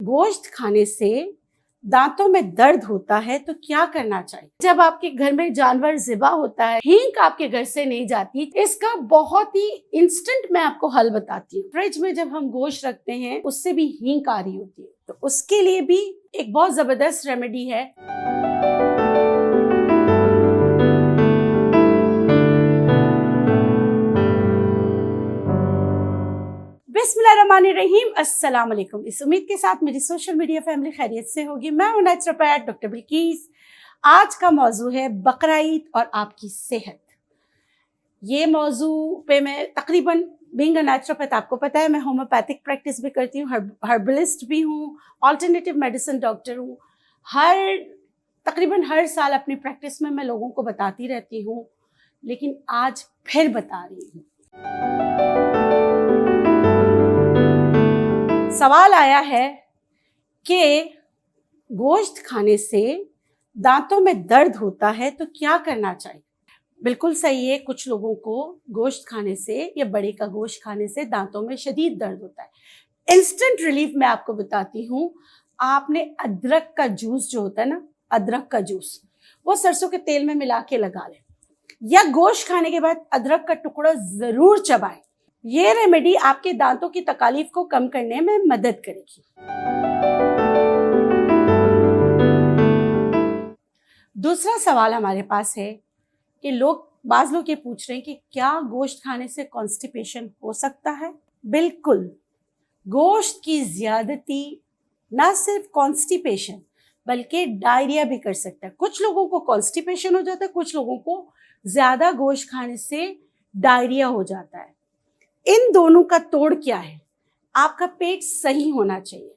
गोश्त खाने से दांतों में दर्द होता है तो क्या करना चाहिए? जब आपके घर में जानवर ज़िबा होता है, हींग आपके घर से नहीं जाती, इसका बहुत ही इंस्टेंट मैं आपको हल बताती हूँ। फ्रिज में जब हम गोश्त रखते हैं उससे भी हींग आ रही होती है, तो उसके लिए भी एक बहुत जबरदस्त रेमेडी है। बिस्मिल्लाहिर्रहमानिर्रहीम, अस्सलाम वालेकुम। इस उम्मीद के साथ मेरी सोशल मीडिया फैमिली खैरियत से होगी। मैं हूं नेचुरोपैथ डॉक्टर बिल्किस। आज का मौजू है बकरा ईद और आपकी सेहत। ये मौजू पे मैं तकरीबन बीइंग अ नेचुरोपैथ, आपको पता है मैं होम्योपैथिक प्रैक्टिस भी करती हूँ, हर्बलिस्ट भी हूँ, ऑल्टरनेटिव मेडिसिन डॉक्टर हूँ। तकरीबन हर साल अपनी प्रैक्टिस में मैं लोगों को बताती रहती हूँ, लेकिन आज फिर बता रही हूँ। सवाल आया है कि गोश्त खाने से दांतों में दर्द होता है तो क्या करना चाहिए? बिल्कुल सही है, कुछ लोगों को गोश्त खाने से या बड़े का गोश्त खाने से दांतों में शदीद दर्द होता है। इंस्टेंट रिलीफ मैं आपको बताती हूँ। आपने अदरक का जूस जो होता है ना, अदरक का जूस वो सरसों के तेल में मिला के लगा लें, या गोश्त खाने के बाद अदरक का टुकड़ा जरूर चबाएं। ये रेमेडी आपके दांतों की तकलीफ को कम करने में मदद करेगी। दूसरा सवाल हमारे पास है कि बाज लोग ये पूछ रहे हैं कि क्या गोश्त खाने से कॉन्स्टिपेशन हो सकता है? बिल्कुल, गोश्त की ज्यादती ना सिर्फ कॉन्स्टिपेशन बल्कि डायरिया भी कर सकता है। कुछ लोगों को कॉन्स्टिपेशन हो जाता है, कुछ लोगों को ज्यादा गोश्त खाने से डायरिया हो जाता है। इन दोनों का तोड़ क्या है? आपका पेट सही होना चाहिए।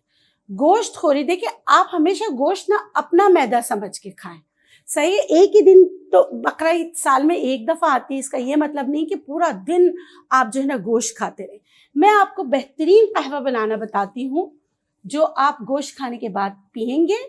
गोश्त खोरी, देखिए आप हमेशा गोश्त ना अपना मैदा समझ के खाएं। सही, एक ही दिन तो बकरा ईद साल में एक दफा आती है, इसका ये मतलब नहीं कि पूरा दिन आप जो है ना गोश्त खाते रहे। मैं आपको बेहतरीन कहवा बनाना बताती हूँ, जो आप गोश्त खाने के बाद पिएंगे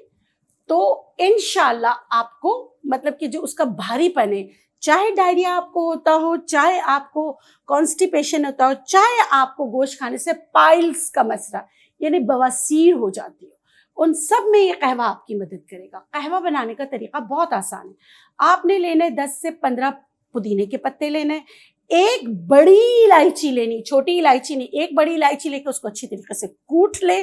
तो इंशाल्लाह आपको मतलब कि जो उसका भारीपन है, चाहे डायरिया आपको होता हो, चाहे आपको कॉन्स्टिपेशन होता हो, चाहे आपको गोश्त खाने से पाइल्स का मसला यानी बवासीर हो जाती हो, उन सब में ये कहवा आपकी मदद करेगा। कहवा बनाने का तरीका बहुत आसान है। आपने लेने 10 से 15 पुदीने के पत्ते लेने, एक बड़ी इलायची लेनी, छोटी इलायची नहीं, एक बड़ी इलायची लेकर उसको अच्छी तरीके से कूट ले।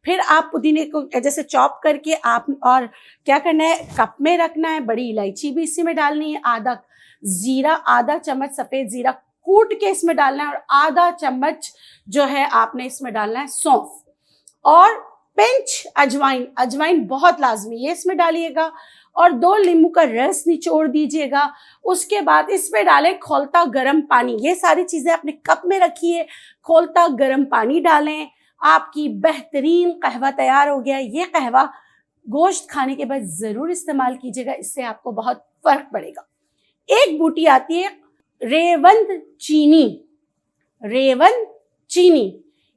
फिर आप पुदीने को जैसे चॉप करके आप और क्या करना है, कप में रखना है, बड़ी इलायची भी इसी में डालनी है, आधा चम्मच सफेद जीरा कूट के इसमें डालना है, और आधा चम्मच जो है आपने इसमें डालना है सौंफ, और पिंच अजवाइन बहुत लाजमी है, इसमें डालिएगा, और 2 नींबू का रस निचोड़ दीजिएगा। उसके बाद इसमें डालें खौलता गर्म पानी। ये सारी चीजें अपने कप में रखिए, खौलता गर्म पानी डालें, आपकी बेहतरीन कहवा तैयार हो गया। ये कहवा गोश्त खाने के बाद जरूर इस्तेमाल कीजिएगा, इससे आपको बहुत फर्क पड़ेगा। एक बूटी आती है रेवंत चीनी,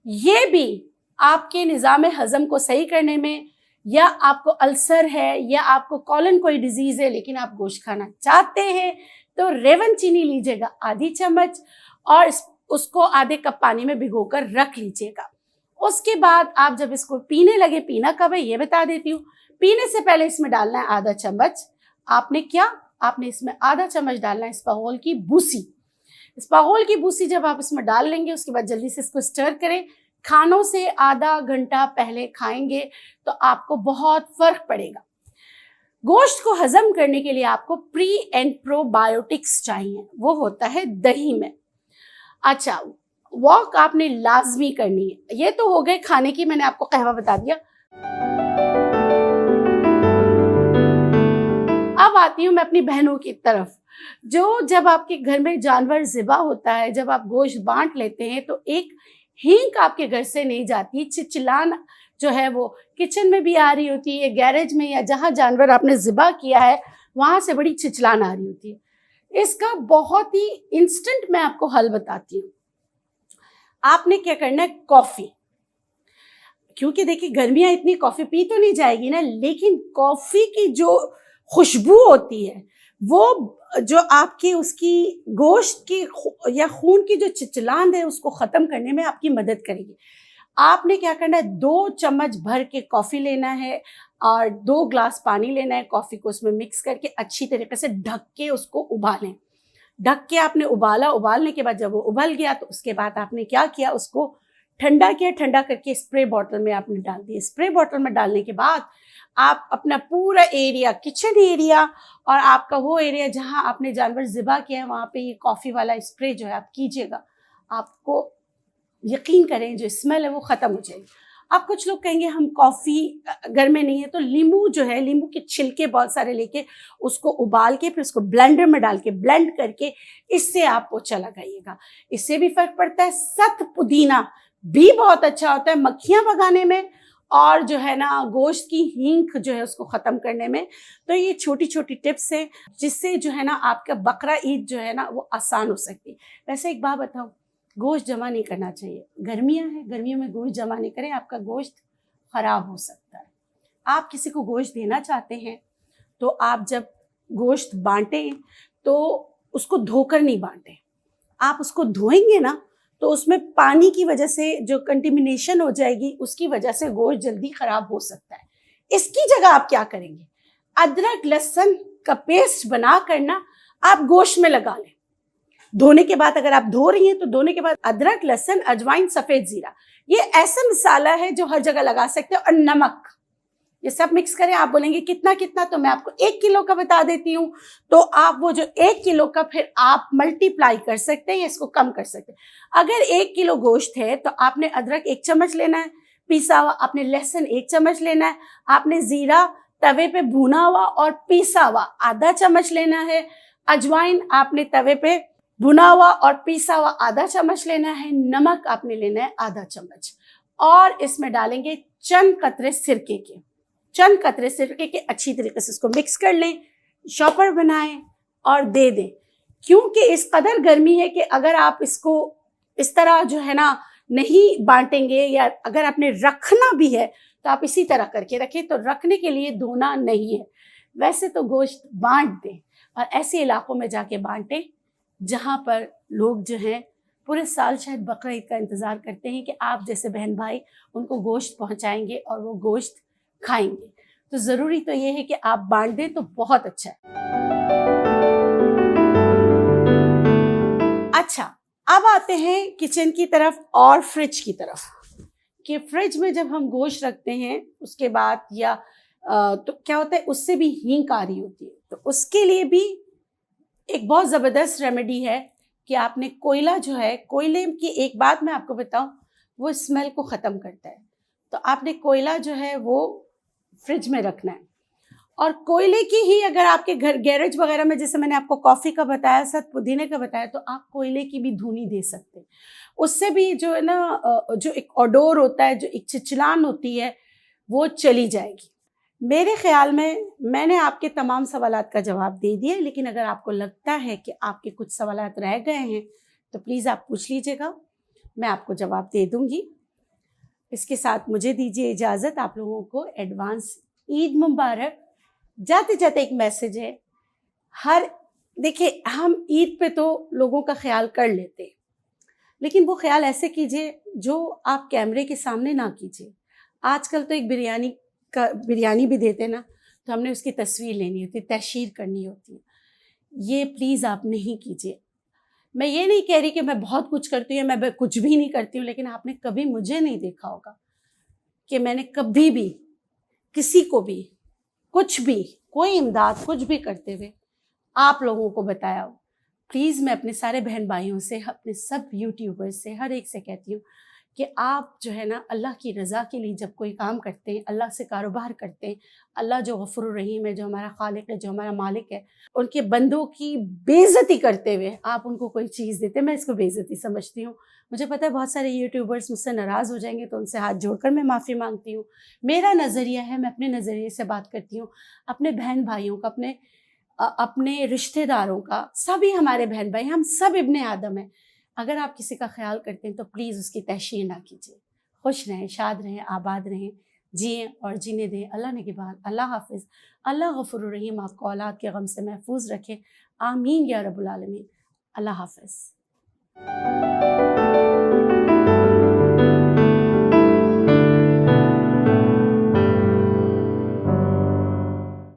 ये भी आपके निज़ाम हजम को सही करने में, या आपको अल्सर है या आपको कॉलन कोई डिजीज है लेकिन आप गोश्त खाना चाहते हैं, तो रेवन चीनी लीजिएगा आधी चम्मच, और उसको आधे कप पानी में भिगोकर रख लीजिएगा। उसके बाद आप जब इसको पीने लगे, पीना कब है ये बता देती हूँ। पीने से पहले इसमें डालना है आधा चम्मच, आपने इसमें आधा चम्मच डालना है इस्पागोल की बूसी। इस्पागोल की बूसी जब आप इसमें डाल लेंगे, उसके बाद जल्दी से इसको स्टर करें। खानों से आधा घंटा पहले खाएंगे तो आपको बहुत फर्क पड़ेगा। गोश्त को हजम करने के लिए आपको प्री एंड प्रोबायोटिक्स चाहिए, वो होता है दही में। अच्छा, वॉक आपने लाजमी करनी है। ये तो हो गए खाने की, मैंने आपको कहवा बता दिया। अब आती हूँ मैं अपनी बहनों की तरफ, जो जब आपके घर में जानवर ज़िबा होता है, जब आप गोश्त बांट लेते हैं तो एक हींग आपके घर से नहीं जाती, चिचलान जो है वो किचन में भी आ रही होती है, गैरेज में या जहाँ जानवर आपने ज़िबा किया है वहाँ से बड़ी चिचलान आ रही होती है। इसका बहुत ही इंस्टेंट मैं आपको हल बताती हूँ। आपने क्या करना है, कॉफ़ी, क्योंकि देखिए गर्मियाँ इतनी कॉफ़ी पी तो नहीं जाएगी ना, लेकिन कॉफ़ी की जो खुशबू होती है वो जो आपकी उसकी गोश्त की या खून की जो चिचलान है उसको ख़त्म करने में आपकी मदद करेगी। आपने क्या करना है, 2 चम्मच भर के कॉफ़ी लेना है और 2 ग्लास पानी लेना है। कॉफ़ी को उसमें मिक्स करके अच्छी तरीके से ढक के उसको उबालें। ढक के आपने उबाला, उबालने के बाद जब वो उबल गया तो उसके बाद आपने क्या किया, उसको ठंडा किया। ठंडा करके स्प्रे बॉटल में आपने डाल दिया। स्प्रे बॉटल में डालने के बाद आप अपना पूरा एरिया, किचन एरिया और आपका वो एरिया जहाँ आपने जानवर ज़िबा किया है, वहाँ पे ये कॉफ़ी वाला स्प्रे जो है आप कीजिएगा। आपको यकीन करें जो स्मेल है वो ख़त्म हो जाएगी। अब कुछ लोग कहेंगे हम कॉफ़ी घर में नहीं है तो नींबू जो है, नींबू के छिलके बहुत सारे लेके उसको उबाल के फिर उसको ब्लेंडर में डाल के ब्लेंड करके इससे आप पोछा लगाइएगा। इससे भी फ़र्क पड़ता है। सख्त पुदीना भी बहुत अच्छा होता है मक्खियाँ भगाने में और जो है ना गोश्त की हींग जो है उसको ख़त्म करने में। तो ये छोटी छोटी टिप्स हैं जिससे जो है ना आपका बकरा ईद जो है ना वो आसान हो सकती है। वैसे एक बात बताऊँ, गोश्त जमा नहीं करना चाहिए। गर्मियाँ हैं, गर्मियों में गोश्त जमा नहीं करें, आपका गोश्त ख़राब हो सकता है। आप किसी को गोश्त देना चाहते हैं तो आप जब गोश्त बांटें तो उसको धोकर नहीं बांटें। आप उसको धोएंगे ना तो उसमें पानी की वजह से जो कंटेमिनेशन हो जाएगी, उसकी वजह से गोश्त जल्दी ख़राब हो सकता है। इसकी जगह आप क्या करेंगे, अदरक लहसुन का पेस्ट बना कर ना आप गोश्त में लगा लें। धोने के बाद अगर आप धो रही हैं तो धोने के बाद अदरक लहसुन अजवाइन सफ़ेद ज़ीरा, ये ऐसा मसाला है जो हर जगह लगा सकते हैं। और नमक, ये सब मिक्स करें। आप बोलेंगे कितना कितना, तो मैं आपको 1 किलो का बता देती हूँ। तो आप वो जो 1 किलो का फिर आप मल्टीप्लाई कर सकते हैं या इसको कम कर सकते हैं। अगर 1 किलो गोश्त है तो आपने अदरक 1 चम्मच लेना है पीसा हुआ, आपने लहसुन 1 चम्मच लेना है, आपने ज़ीरा तवे पे भुना हुआ और पीसा हुआ आधा चम्मच लेना है, अजवाइन आपने तवे पे भुना हुआ और पीसा हुआ आधा चम्मच लेना है, नमक आपने लेना है आधा चम्मच और इसमें डालेंगे चंद कतरे सिरके के। चंद कतरे सिरके के अच्छी तरीके से इसको मिक्स कर लें, शॉपर बनाएं और दे दें। क्योंकि इस कदर गर्मी है कि अगर आप इसको इस तरह जो है ना नहीं बांटेंगे या अगर आपने रखना भी है तो आप इसी तरह करके रखें। तो रखने के लिए धोना नहीं है। वैसे तो गोश्त बांट दें और ऐसे इलाकों में जाके बांटें जहाँ पर लोग जो हैं पूरे साल शायद बकरा ईद का इंतज़ार करते हैं कि आप जैसे बहन भाई उनको गोश्त पहुँचाएंगे और वो गोश्त खाएंगे। तो ज़रूरी तो ये है कि आप बांट दें तो बहुत अच्छा है। अच्छा, अब आते हैं किचन की तरफ और फ्रिज की तरफ कि फ्रिज में जब हम गोश्त रखते हैं उसके बाद या तो क्या होता है उससे भी हींग आ रही होती है। तो उसके लिए भी एक बहुत ज़बरदस्त रेमेडी है कि आपने कोयला जो है, कोयले की एक बात मैं आपको बताऊं, वो स्मेल को ख़त्म करता है। तो आपने कोयला जो है वो फ्रिज में रखना है और कोयले की ही अगर आपके घर गैरेज वगैरह में, जैसे मैंने आपको कॉफ़ी का बताया, साथ पुदीने का बताया, तो आप कोयले की भी धुनी दे सकते हैं। उससे भी जो है ना जो एक ओडोर होता है, जो एक चिचलान होती है, वो चली जाएगी। मेरे ख्याल में मैंने आपके तमाम सवालात का जवाब दे दिया, लेकिन अगर आपको लगता है कि आपके कुछ सवालात रह गए हैं तो प्लीज़ आप पूछ लीजिएगा, मैं आपको जवाब दे दूँगी। इसके साथ मुझे दीजिए इजाज़त। आप लोगों को एडवांस ईद मुबारक। जाते जाते एक मैसेज है, देखिए हम ईद पे तो लोगों का ख्याल कर लेते हैं, लेकिन वो ख्याल ऐसे कीजिए जो आप कैमरे के सामने ना कीजिए। आजकल तो एक बिरयानी भी देते ना, तो हमने उसकी तस्वीर लेनी होती है, तहशीर करनी होती है। ये प्लीज़ आप नहीं कीजिए। मैं ये नहीं कह रही कि मैं बहुत कुछ करती हूँ, मैं कुछ भी नहीं करती हूँ, लेकिन आपने कभी मुझे नहीं देखा होगा कि मैंने कभी भी किसी को भी कुछ भी, कोई इमदाद कुछ भी करते हुए आप लोगों को बताया हो। प्लीज़ मैं अपने सारे बहन भाइयों से, अपने सब यूट्यूबर्स से, हर एक से कहती हूँ कि आप जो है ना अल्लाह की रज़ा के लिए जब कोई काम करते हैं, अल्लाह से कारोबार करते हैं, अल्लाह जो गफ़ूर रहीम है, जो हमारा खालिक है, जो हमारा मालिक है, उनके बंदों की बेइज़्ज़ती करते हुए आप उनको कोई चीज़ देते हैं, मैं इसको बेइज़्ज़ती समझती हूँ। मुझे पता है बहुत सारे यूट्यूबर्स मुझसे नाराज़ हो जाएंगे, तो उनसे हाथ जोड़कर मैं माफ़ी मांगती हूँ। मेरा नज़रिया है, मैं अपने नज़रिए से बात करती हूँ। अपने बहन भाइयों का, अपने रिश्तेदारों का, सभी हमारे बहन भाई, हम सब इब्ने आदम हैं। अगर आप किसी का ख्याल करते हैं तो प्लीज़ उसकी तहशीर ना कीजिए। खुश रहें, शाद रहें, आबाद रहें, जिएँ और जीने दें। अल्लाह निगहबान, अल्लाह हाफ़िज़, अल्लाह गफ़ूरुर रहीम आपको औलाद के गम से महफूज रखे। आमीन या रब्बुल आलमीन। अल्लाह हाफ़िज़।